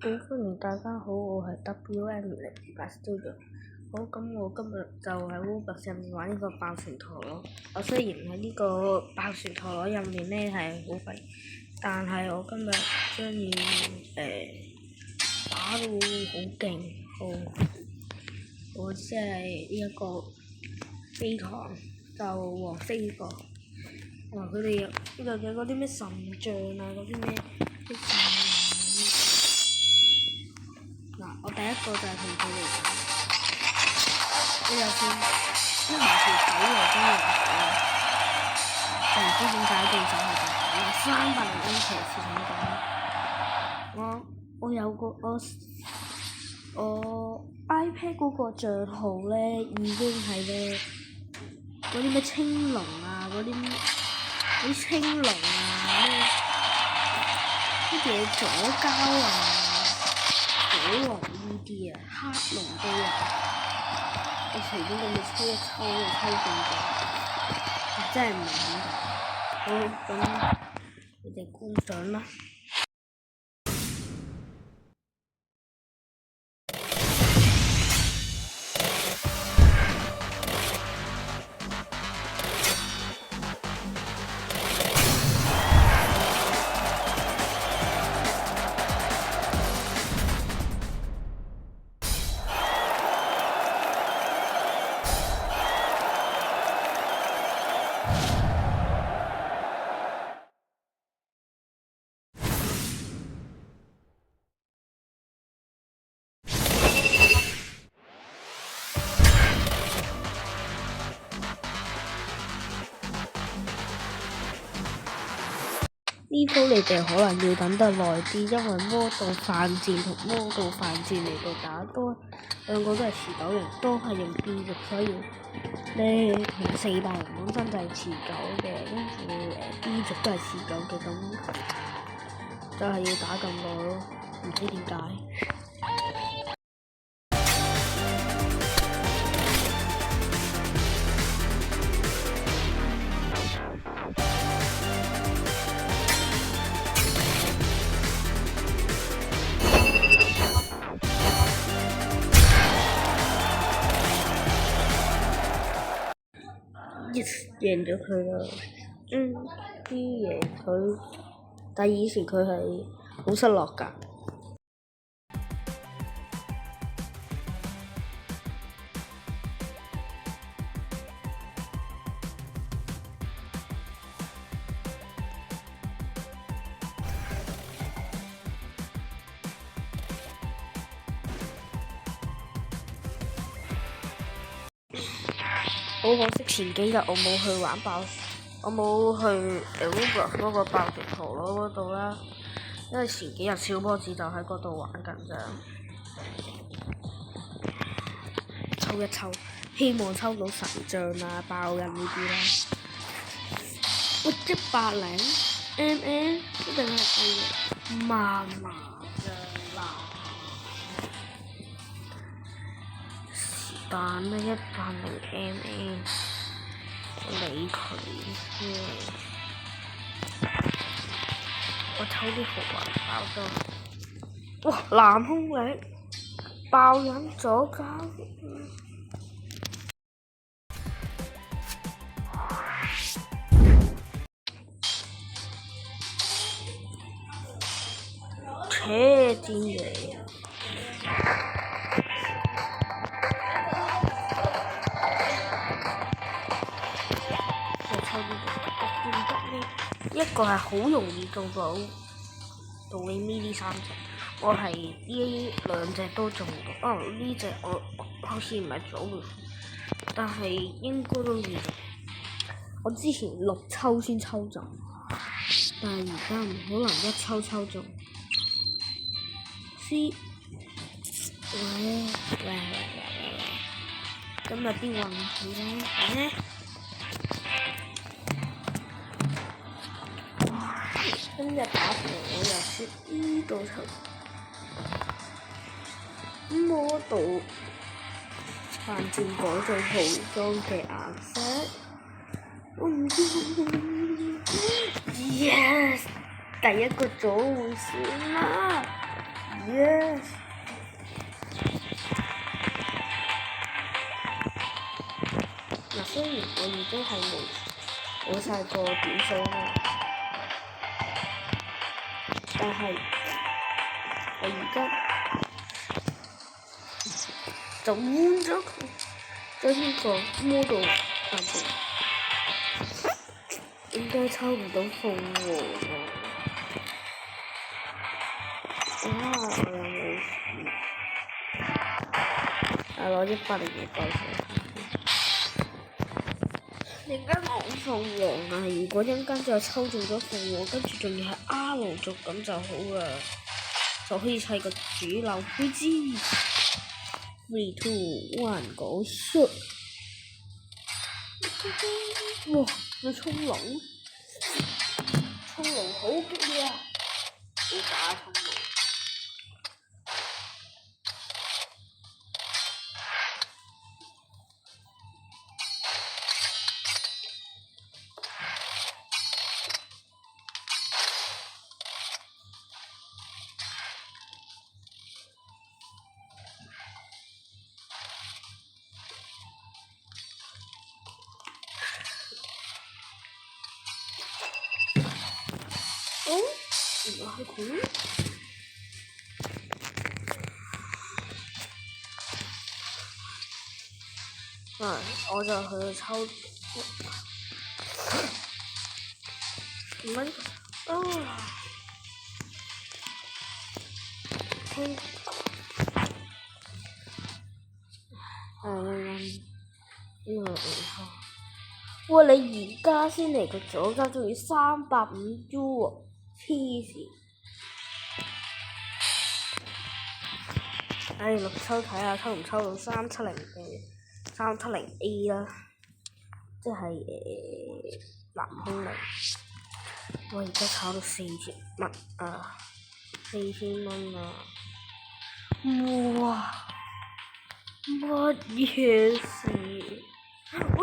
好，歡迎大家好，我係 WM08 Studio。好，咁我今日就喺 Roblox 入面玩呢個爆旋陀螺。我雖然喺呢個爆旋陀螺入面咧係好廢，但係我今日將要打到好勁。我即係呢一個飛堂就黃色呢個。佢哋呢度嘅嗰啲咩神像啊，嗰啲咩嗱，我第一個就係同佢哋打，你就算一條狗又真係就唔知點解對手係咁打300騎士咁講。我有個我 iPad 嗰個帳號咧，已經係咧嗰啲咩青龍啊，嗰啲青龍啊，咩嘢左膠啊，火龍呢啲啊，黑龍都有。我隨便咁樣抽一抽就抽中咗，真係唔明點解。好，咁你哋觀賞啦。呢鋪你哋可能要等得耐啲，因為魔導犯賤同魔導犯賤嚟到打多兩個都係持久型，都係用 B 族，所以你同400人本身就係持久嘅，跟住B 族都係持久嘅，咁就係要打咁耐咯，唔知點解。贏咗佢啦，贏佢，但以前佢係好失落㗎。好可惜，前幾日我冇去玩我冇去Roblox 嗰個爆旋陀螺嗰度啦，因為前幾日小波子就喺嗰度玩緊咋。抽一抽，希望抽到神像啊、爆人呢啲啦。100 mm 一定係貴嘅，麻嘅啦。但呢100 mm， 理佢啫。我抽啲豪華爆咗，哇！藍空力爆引左膠，扯尖嘢。一個係好容易做到你呢3隻，我係呢2隻都中到。呢隻我好似唔係組嘅，但係應該都要。我之前6抽先抽中，但係而家唔可能1抽抽中。喂，今日啲運氣咧，今日打圖我又輸呢度抽，魔導犯賤改造套裝嘅顏色，我唔知。Yes，第一個組會選啦。Yes。嗱，雖然我已經係冇晒個點數啦，但係我而家就換咗呢個 model 版本，應該抽唔到鳳凰啊！我有冇事？攞啲802過去。點解冇鳳凰啊？如果一陣間再抽中咗鳳凰，跟住仲要係 R 族咁就好啦，就可以砌個主流配置。3、2、1，go shoot！ 哇！你衝龍好激烈啊！好假衝龍。原來係佢。我就去抽唔係哇！你而家先嚟個左膠，仲要350 U 喎，黐線！六抽睇下抽唔抽到370 A 啦，即係藍空靈。我而家炒到4000蚊啊！4000蚊啊！哇！乜嘢事？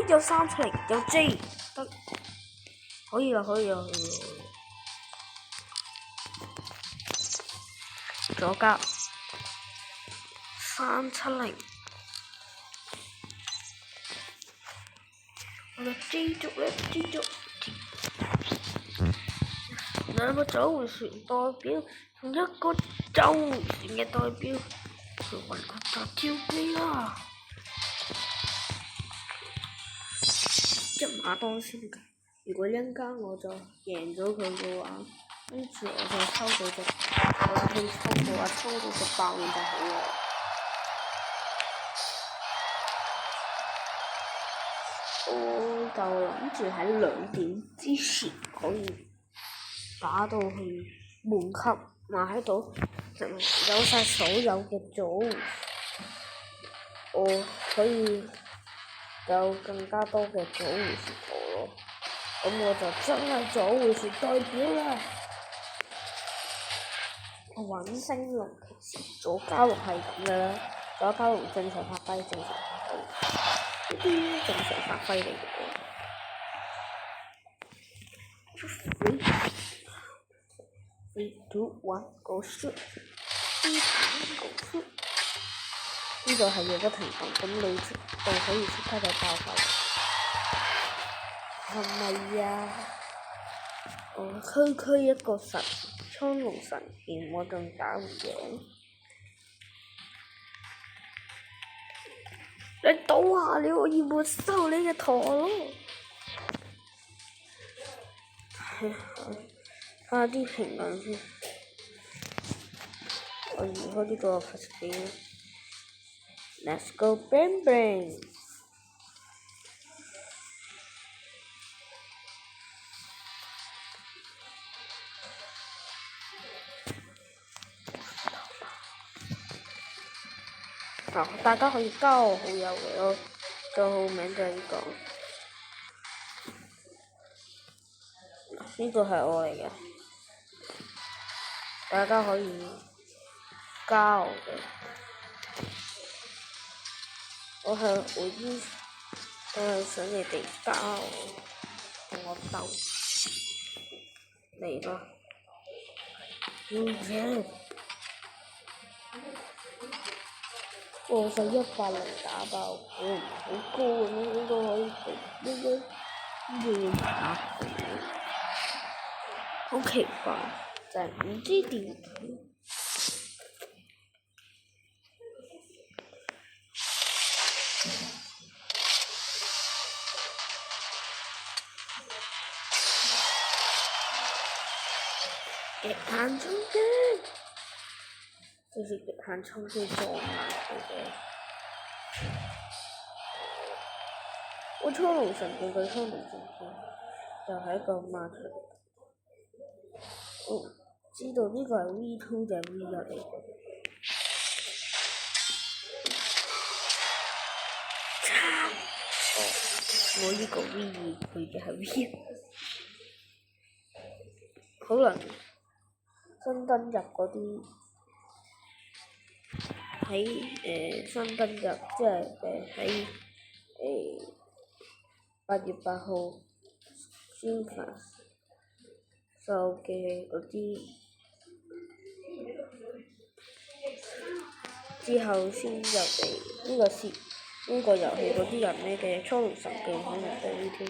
有370，有 J 得，可以啦。左膠370，我嘅 J 族兩個走回旋代表同一個走回旋嘅代表，佢揾個大招機啦！一馬當先㗎。如果一陣間我就贏咗佢嘅話，跟住我就抽到隻，我可以抽到隻爆就好啦。我就諗住喺2點之前可以打到去滿級，買到有晒所有嘅組，我可以有更加多嘅左回旋圖咯。咁我就真係左回旋代表啦！揾星龍其實左膠龍係咁嘅啦，左膠龍正常發揮，呢啲正常發揮嚟嘅。3、2、1 go shoot！ 呢度係有個停頓，咁你就可以即刻就爆發。係咪呀？區一個神蒼龍神劍，我仲打唔贏。你倒下了，我要沒收你嘅陀螺。睇下啲評論先。我移開呢個發射機。Let's go bang bang！大家可以加我好友嘅，我個號名就係呢個。呢個係我嚟嘅，大家可以加我嘅。我係想你哋加我，同我鬥嚟吧！我使100打爆，我唔係好高咁樣，應該可以應該打爆。好奇怪，就係唔知點解。極限衝擊，就是極限衝擊撞埋佢嘅。我初龍神劍嘅初龍神劍就係一個孖出嚟。我知道呢個係 V2 定係 V1 嚟嘅。我呢個 V2 佢嘅係 V1。可能新登入嗰啲喺新登入，即係喺8月8號宣發售嘅嗰啲，之後先入嚟呢個遊戲嗰啲人咧嘅初龍神劍可能對呢啲。